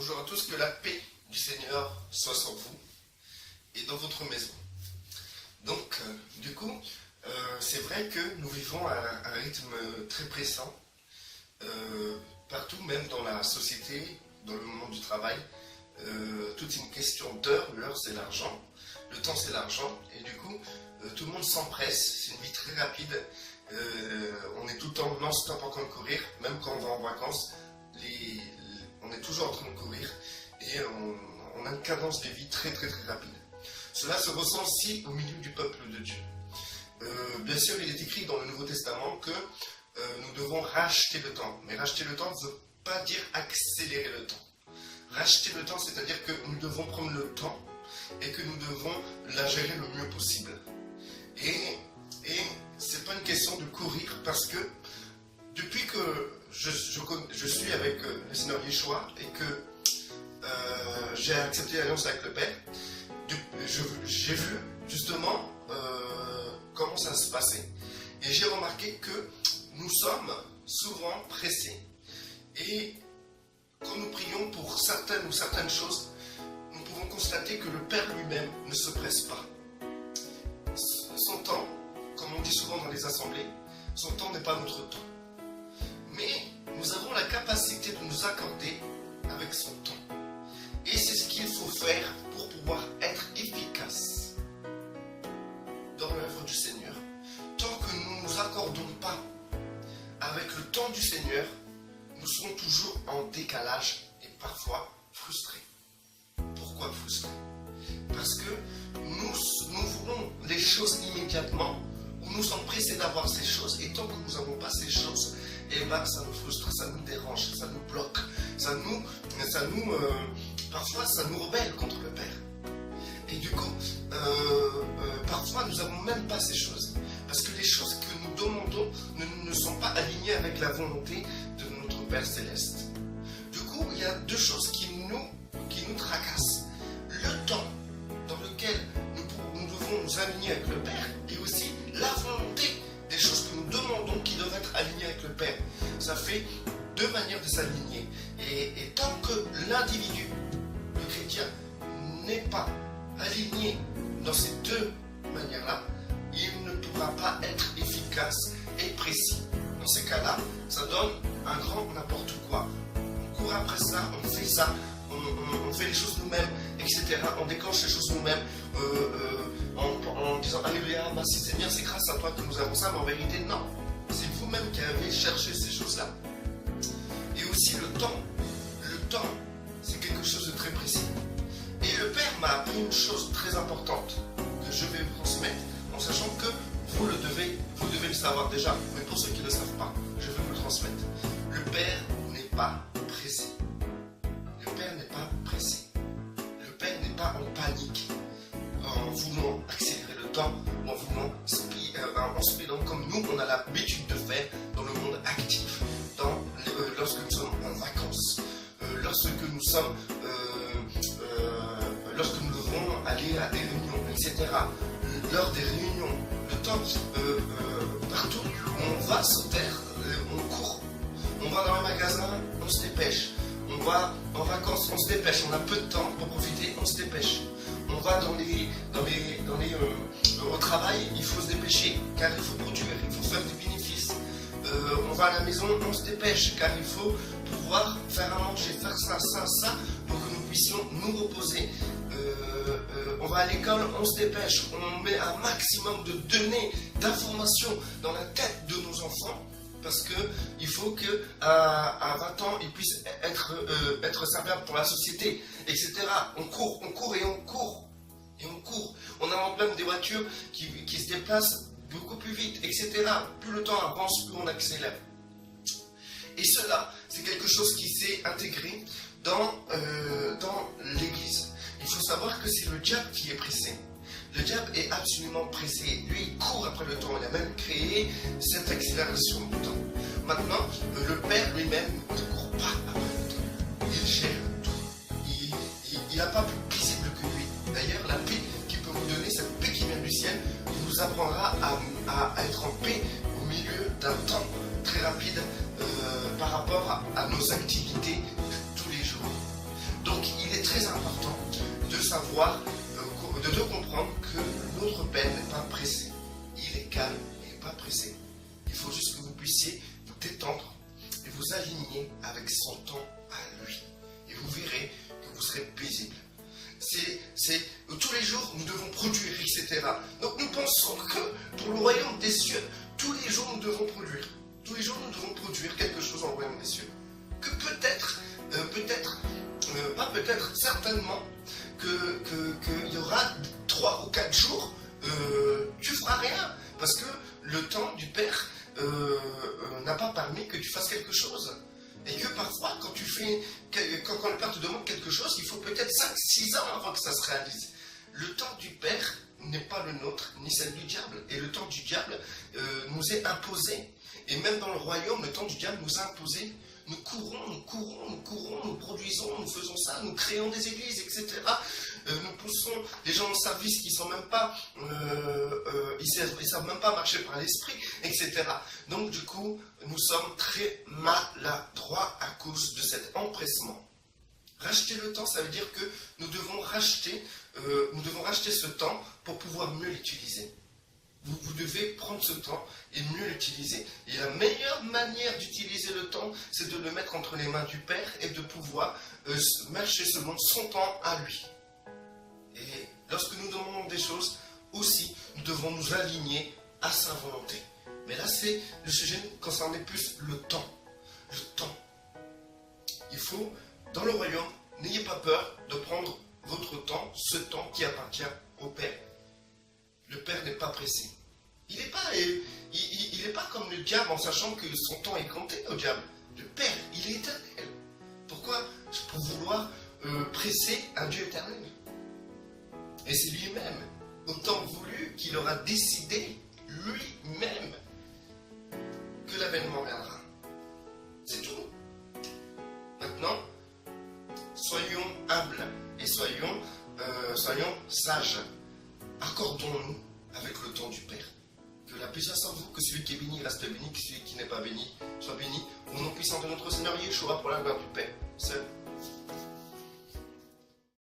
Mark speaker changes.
Speaker 1: Bonjour à tous, que la paix du Seigneur soit sur vous et dans votre maison. Donc, c'est vrai que nous vivons à un rythme très pressant, partout, même dans la société, dans le monde du travail. Tout est une question d'heure, l'heure c'est l'argent, le temps c'est l'argent, et du coup, tout le monde s'empresse, c'est une vie très rapide, on est tout le temps non-stop en train de courir, même quand on va en vacances, on est toujours en train de courir, et on a une cadence de vie très rapide. Cela se ressent aussi au milieu du peuple de Dieu. Bien sûr, il est écrit dans le Nouveau Testament que nous devons racheter le temps, mais racheter le temps ne veut pas dire accélérer le temps. Racheter le temps, c'est-à-dire que nous devons prendre le temps et que nous devons la gérer le mieux possible. Et c'est pas une question de courir, parce que depuis que je suis avec le Seigneur Yeshua et que j'ai accepté l'alliance avec le Père, j'ai vu justement comment ça se passait. Et j'ai remarqué que nous sommes souvent pressés. Et quand nous prions pour certaines choses, nous pouvons constater que le Père lui-même ne se presse pas. Son temps, comme on dit souvent dans les assemblées, son temps n'est pas notre temps. Mais nous avons la capacité de nous accorder avec son temps. Et c'est ce qu'il faut faire pour pouvoir être efficace dans l'œuvre du Seigneur. Tant que nous ne nous accordons pas avec le temps du Seigneur, nous serons toujours en décalage et parfois frustrés. Pourquoi frustrés? Parce que nous voulons les choses immédiatement, ou nous sommes pressés d'avoir ces choses, et tant que nous n'avons pas ces choses, ça nous frustre, ça nous dérange, ça nous bloque, parfois ça nous rebelle contre le Père. Et du coup, parfois nous n'avons même pas ces choses, parce que les choses que nous demandons ne sont pas alignées avec la volonté de notre Père Céleste. Du coup, il y a deux choses qui nous tracassent. Le temps dans lequel nous devons nous aligner avec le Père, et aussi la volonté des choses que nous demandons qui doivent être alignées avec le Père. Ça fait deux manières de s'aligner. Et tant que l'individu, le chrétien, n'est pas aligné dans ces deux manières-là, il ne pourra pas être efficace et précis. Dans ces cas-là, ça donne un grand n'importe quoi. On court après ça, on fait ça, on fait les choses nous-mêmes, etc. On déclenche les choses nous-mêmes en disant alléluia, merci Seigneur, c'est grâce à toi que nous avons ça, mais en vérité, non. C'est vous-même qui avez cherché ces choses-là. Et aussi le temps, c'est quelque chose de très précis. Et le Père m'a appris une chose très importante que je vais vous transmettre, en sachant que vous devez le savoir déjà, mais pour ceux qui ne le savent pas, je vais vous le transmettre. Le Père n'est pas pressé. Le Père n'est pas pressé. Le Père n'est pas en panique, en voulant accélérer le temps, en voulant en speedant comme nous, on a l'habitude de faire dans le monde actif, lorsque nous sommes en vacances, lorsque nous devons aller à des réunions, etc. Lors des réunions, le temps, partout, on va sur terre, on court. On va dans le magasin, on se dépêche. On va en vacances, on se dépêche. On a peu de temps pour profiter, on se dépêche. On va au travail, il faut se dépêcher, car il faut produire, il faut faire des bénéfices. On va à la maison, on se dépêche, car il faut pouvoir faire à manger, faire ça, pour que nous puissions nous reposer. On va à l'école, on se dépêche, on met un maximum de données, d'informations dans la tête de nos enfants, parce qu'il faut qu'à 20 ans, ils puissent être serviables pour la société, etc. On court. On a même des voitures qui se déplacent beaucoup plus vite, etc. Plus le temps avance, plus on accélère. Et cela, c'est quelque chose qui s'est intégré dans l'Église. Il faut savoir que c'est le diable qui est pressé. Le diable est absolument pressé. Lui, il court après le temps. Il a même créé cette accélération du temps. Maintenant, le Père lui-même ne court pas après le temps. Il gère tout. Il n'a pas plus visible que lui. D'ailleurs, la paix qu'il peut vous donner, cette paix qui vient du ciel, il vous apprendra à être en paix au milieu d'un temps très rapide par rapport à nos activités de tous les jours. de comprendre que notre Père n'est pas pressé. Il est calme, il n'est pas pressé. Il faut juste que vous puissiez vous détendre et vous aligner avec son temps à lui. Et vous verrez que vous serez paisible. Tous les jours, nous devons produire, etc. Donc nous pensons que pour le royaume des cieux, tous les jours nous devons produire. Tous les jours nous devons produire quelque chose dans le royaume des cieux. Que certainement, qu'il y aura 3 ou 4 jours, tu feras rien. Parce que le temps du Père n'a pas permis que tu fasses quelque chose. Et que parfois, quand le Père te demande quelque chose, il faut peut-être 5-6 ans avant que ça se réalise. Le temps du Père n'est pas le nôtre, ni celle du diable. Et le temps du diable nous est imposé. Et même dans le royaume, le temps du diable nous a imposé. Nous courons, nous produisons, nous faisons ça, nous créons des églises, etc. Nous poussons des gens au service qui sont même pas, ils savent même pas marcher par l'esprit, etc. Donc du coup, nous sommes très maladroits à cause de cet empressement. Racheter le temps, ça veut dire que nous devons racheter ce temps pour pouvoir mieux l'utiliser. Vous devez prendre ce temps et mieux l'utiliser. Et la meilleure manière d'utiliser le temps, c'est de le mettre entre les mains du Père et de pouvoir marcher selon son temps à lui. Et lorsque nous demandons des choses, aussi, nous devons nous aligner à sa volonté. Mais là, c'est le sujet concernait plus le temps. Le temps. Il faut, dans le royaume, n'ayez pas peur de prendre votre temps, ce temps qui appartient au Père. Le Père n'est pas pressé. Il n'est pas comme le diable en sachant que son temps est compté au diable. Le Père, il est éternel. Pourquoi? Pour vouloir presser un Dieu éternel. Et c'est lui-même, au temps voulu, qu'il aura décidé lui-même que l'avènement viendra. C'est tout. Maintenant, soyons humbles et soyons sages. Accordons-nous avec le temps du Père. Que la paix soit en vous, que celui qui est béni reste béni, que celui qui n'est pas béni soit béni. Au nom puissant de notre Seigneur Yeshua, pour la gloire du Père, seul.